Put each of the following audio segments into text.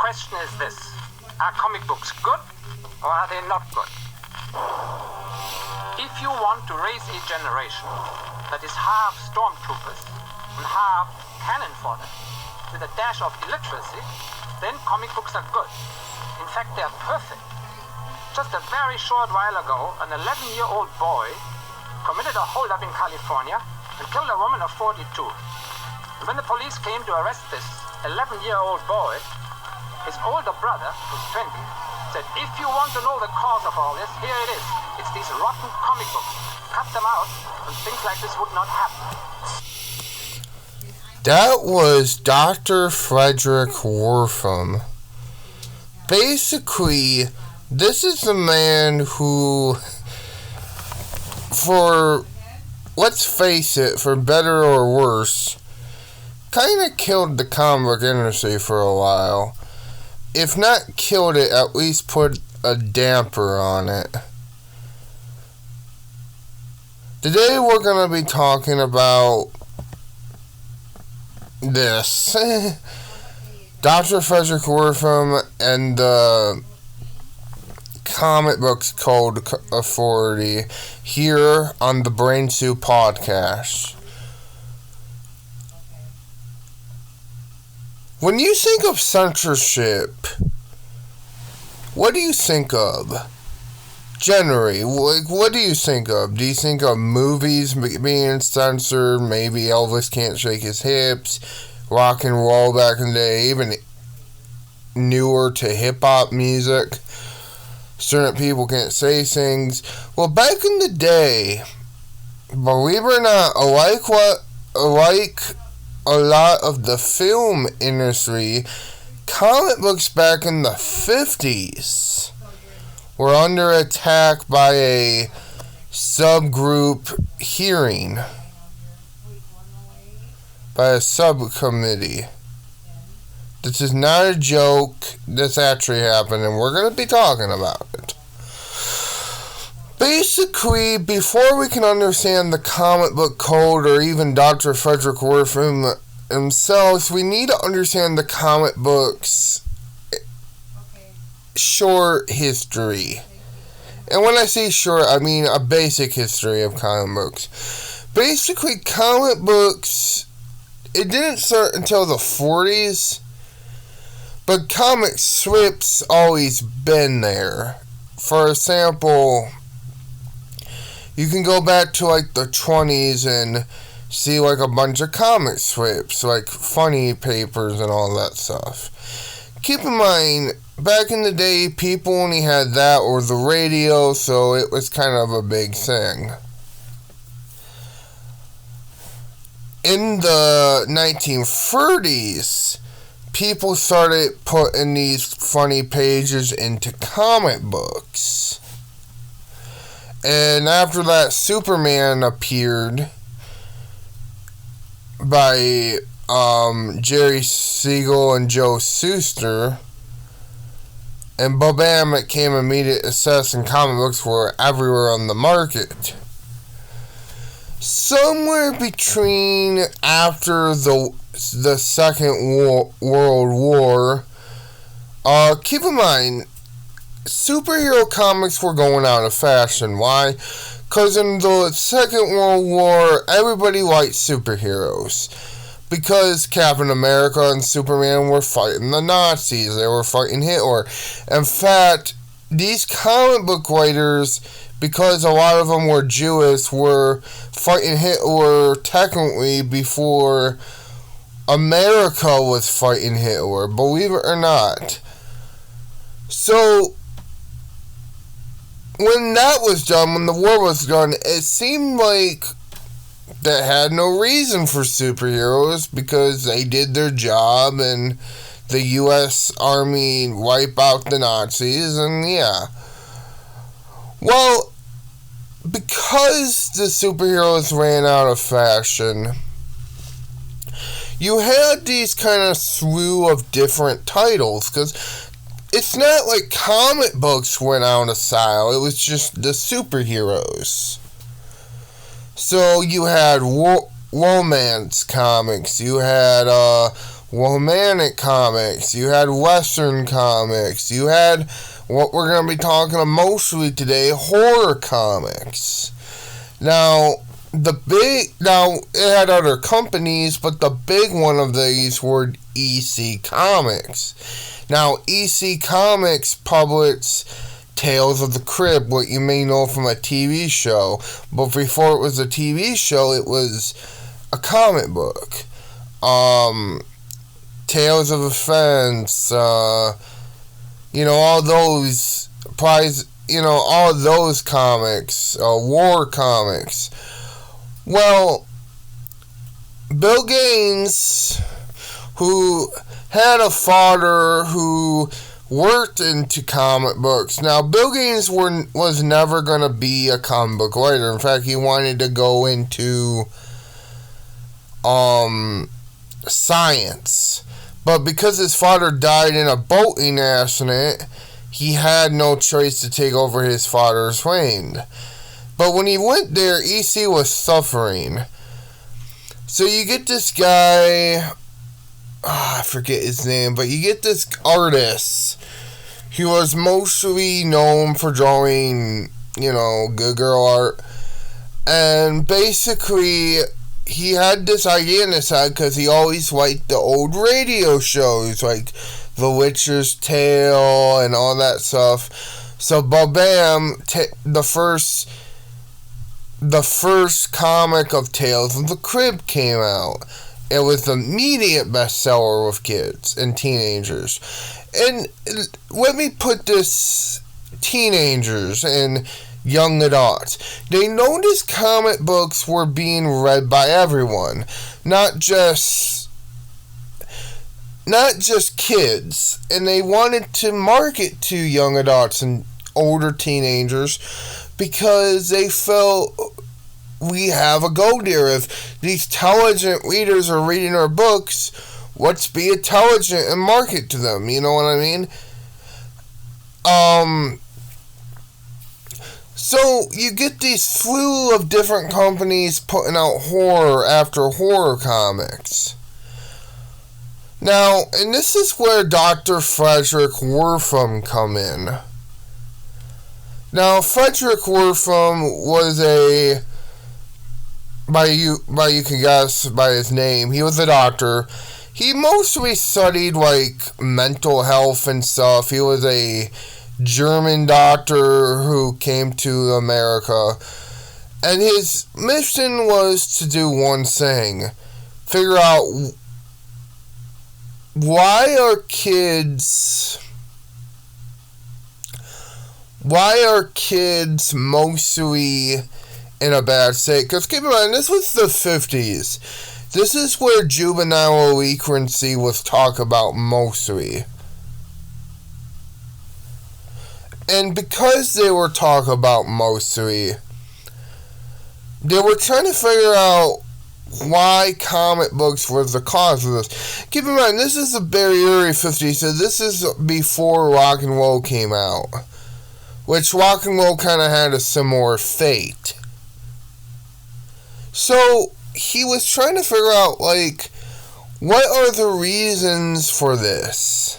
question is this: are comic books good or are they not good? If you want to raise a generation that is half stormtroopers and half cannon fodder with a dash of illiteracy, then comic books are good. In fact, they are perfect. Just a very short while ago, an 11-year-old boy committed a holdup in California and killed a woman of 42. And when the police came to arrest this 11-year-old boy, his older brother, who's 20, said, if you want to know the cause of all this, here it is. It's these rotten comic books. Cut them out and things like this would not happen. That was Dr. Fredric Wertham. Basically, this is the man who, let's face it, for better or worse, kind of killed the comic book industry for a while. If not killed it, at least put a damper on it. Today we're going to be talking about this. Dr. Fredric Wertham and the Comic Books Code Authority here on the Brain Soup Podcast. When you think of censorship, what do you think of? Generally, what do you think of? Do you think of movies being censored? Maybe Elvis can't shake his hips, rock and roll back in the day, even newer to hip-hop music. Certain people can't say things. Well, back in the day, believe it or not, like a lot of the film industry, comic books back in the 50s were under attack by a subgroup hearing, by a subcommittee. This is not a joke. This actually happened, and we're going to be talking about it. Basically, before we can understand the comic book code or even Dr. Fredric Wertham himself, we need to understand the comic books short history. And when I say short, I mean a basic history of comic books. Basically, comic books, it didn't start until the 40s, but comic strips always been there. For example, you can go back to like the 20s and see like a bunch of comic strips, like funny papers and all that stuff. Keep in mind, back in the day, people only had that or the radio, so it was kind of a big thing. In the 1930s, people started putting these funny pages into comic books. And after that, Superman appeared by Jerry Siegel and Joe Shuster, and bam, it came immediate success, and comic books were everywhere on the market. Somewhere between after the Second World War, keep in mind, superhero comics were going out of fashion. Why? Because in the Second World War, everybody liked superheroes. Because Captain America and Superman were fighting the Nazis. They were fighting Hitler. In fact, these comic book writers, because a lot of them were Jewish, were fighting Hitler technically before America was fighting Hitler. Believe it or not. So, when that was done, when the war was done, it seemed like that had no reason for superheroes because they did their job and the U.S. Army wiped out the Nazis, and yeah. Well, because the superheroes ran out of fashion, you had these kind of slew of different titles, because it's not like comic books went out of style, it was just the superheroes. So you had romance comics, you had romantic comics, you had Western comics, you had what we're going to be talking about mostly today, horror comics. Now, it had other companies, but the big one of these were EC Comics. Now, EC Comics published Tales of the Crypt, what you may know from a TV show. But before it was a TV show, it was a comic book. Tales of Offense, all those all those comics, war comics. Well, Bill Gaines, who had a father who worked into comic books. Now, Bill Gaines was never going to be a comic book writer. In fact, he wanted to go into science. But because his father died in a boating accident, he had no choice to take over his father's reign. But when he went there, EC was suffering. So you get this guy, I forget his name, but you get this artist. He was mostly known for drawing, good girl art. And basically, he had this idea in his head because he always liked the old radio shows, like The Witcher's Tale and all that stuff. So, bam, the first comic of Tales of the Crypt came out. It was the immediate bestseller with kids and teenagers. And let me put this, teenagers and young adults. They noticed comic books were being read by everyone, not just kids. And they wanted to market to young adults and older teenagers because they felt we have a go there. If these intelligent readers are reading our books, let's be intelligent and market to them. You know what I mean? So you get these slew of different companies putting out horror after horror comics. Now, and this is where Dr. Fredric Wertham come in. Now, Fredric Wertham was you can guess by his name, he was a doctor. He mostly studied, mental health and stuff. He was a German doctor who came to America. And his mission was to do one thing. Figure out why are kids mostly in a bad state? Because keep in mind, this was the 50s. This is where juvenile delinquency was talked about mostly. And because they were talking about mostly, they were trying to figure out why comic books was the cause of this. Keep in mind, this is the very early 50s, so this is before rock and roll came out. Which rock and roll kind of had a similar fate. So, he was trying to figure out, what are the reasons for this?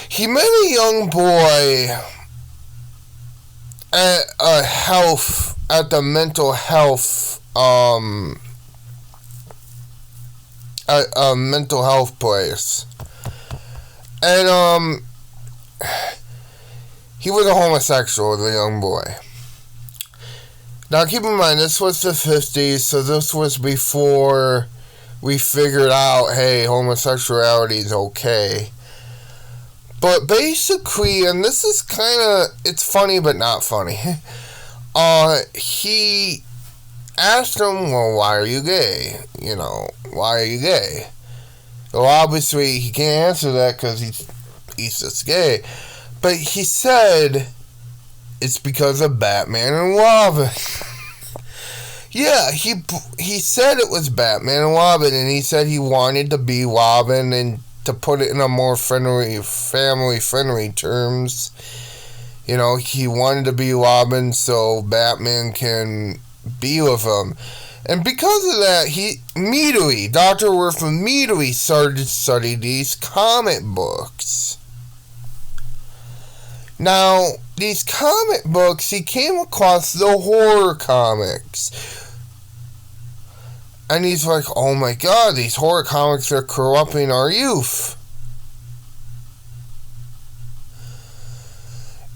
He met a young boy at the mental health, at a mental health place. And, he was a homosexual, the young boy. Now, keep in mind, this was the 50s, so this was before we figured out, hey, homosexuality is okay. But basically, and this is it's funny but not funny, he asked him, well, why are you gay? Why are you gay? Well, obviously, he can't answer that because he's just gay. But he said, it's because of Batman and Robin. Yeah, he said it was Batman and Robin, and he said he wanted to be Robin, and to put it in a more family-friendly terms, he wanted to be Robin so Batman can be with him. And because of that, Dr. Wertham immediately started to study these comic books. Now, these comic books, he came across the horror comics. And he's like, oh my god, these horror comics are corrupting our youth.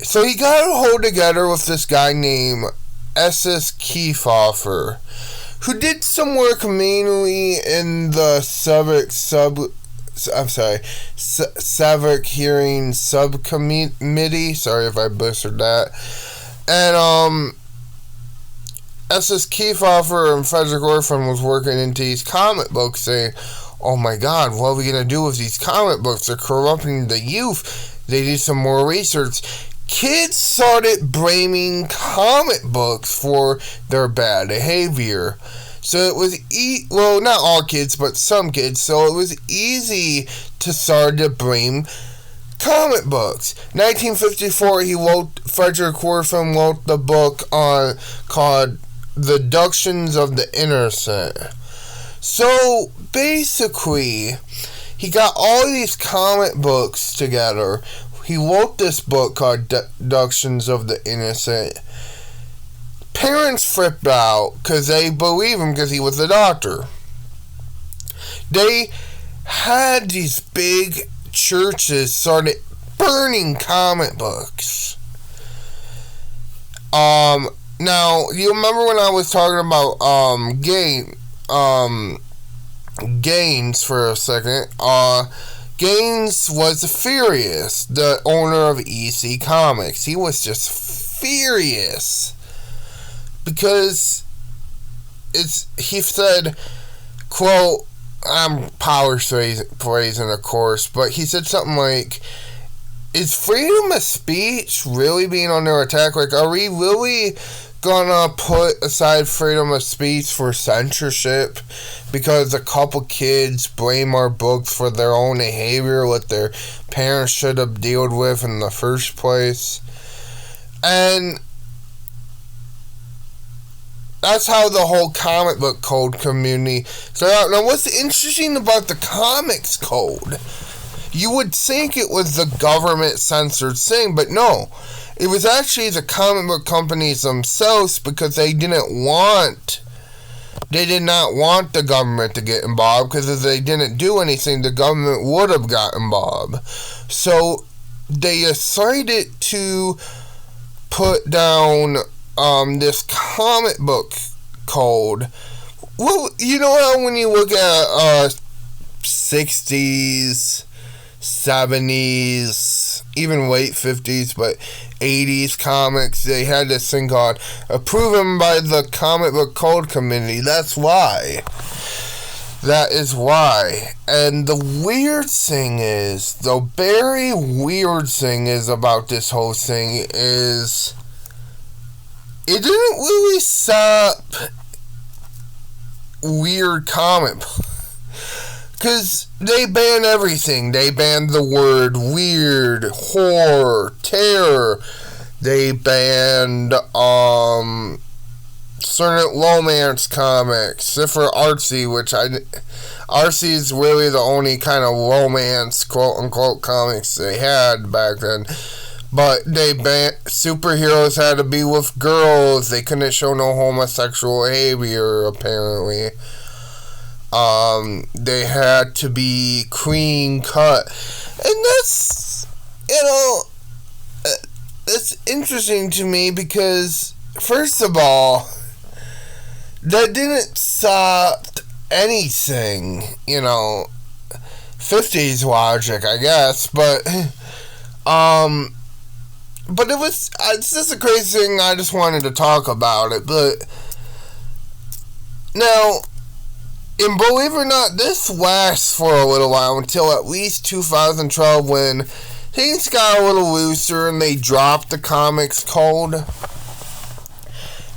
So he got a hold together with this guy named S.S. Kefauver, who did some work mainly in the Civic Hearing Subcommittee. Sorry if I butchered that. And S.S. Kefauver and Fredric was working into these comic books, saying, "Oh my God, what are we gonna do with these comic books? They're corrupting the youth." They did some more research. Kids started blaming comic books for their bad behavior. So it was, well, not all kids, but some kids. So it was easy to start to blame comic books. 1954, Fredric Wertham wrote the book called The Deductions of the Innocent. So basically, he got all these comic books together. He wrote this book called Deductions of the Innocent. Parents flipped out because they believe him because he was a doctor. They had these big churches started burning comic books. Now, you remember when I was talking about Gaines for a second? Gaines was furious, the owner of EC Comics. He was just furious because he said, quote, I'm paraphrasing, of course, but he said something like, is freedom of speech really being under attack? Like, are we really gonna put aside freedom of speech for censorship because a couple kids blame our books for their own behavior, what their parents should have dealt with in the first place? And that's how the whole comic book code community started out. Now, what's interesting about the comics code? You would think it was the government censored thing, but no. It was actually the comic book companies themselves because they did not want the government to get involved, because if they didn't do anything, the government would have got involved. So they decided to put down this comic book code. Well, you know how when you look at 60s, 70s, even late 50s, but 80s comics, they had this thing called approved by the comic book code community. That is why. And the very weird thing is about this whole thing is it didn't really stop weird comic books. Because they banned everything. They banned the word weird, horror, terror. They banned certain romance comics, except for artsy, artsy is really the only kind of romance, quote-unquote, comics they had back then. But they banned superheroes had to be with girls. They couldn't show no homosexual behavior, apparently. They had to be clean cut. And that's, that's interesting to me because, first of all, that didn't stop anything, 50s logic, I guess, but it's just a crazy thing. I just wanted to talk about it, but now, and believe it or not, this lasts for a little while until at least 2012 when things got a little looser and they dropped the comics code.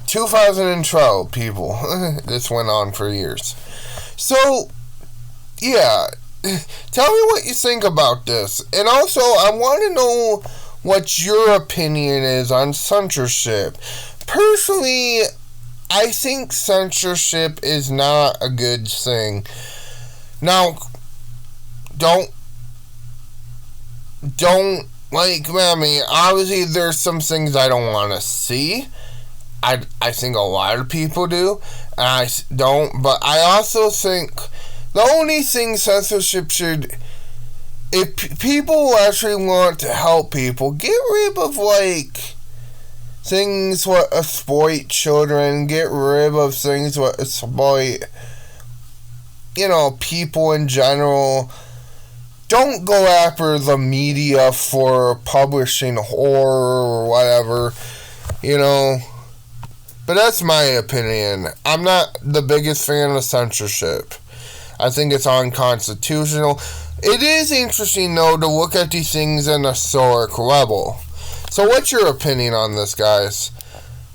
2012, people. This went on for years. So, yeah. Tell me what you think about this. And also, I want to know what your opinion is on censorship. Personally, I think censorship is not a good thing. Now, don't, like, I mean, obviously there's some things I don't want to see. I think a lot of people do, and I don't, but I also think the only thing censorship should, if people actually want to help people, get rid of, like, things that exploit children, get rid of things that exploit, people in general. Don't go after the media for publishing horror or whatever, But that's my opinion. I'm not the biggest fan of censorship. I think it's unconstitutional. It is interesting, though, to look at these things in a historic level. So what's your opinion on this, guys?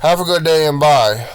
Have a good day and bye.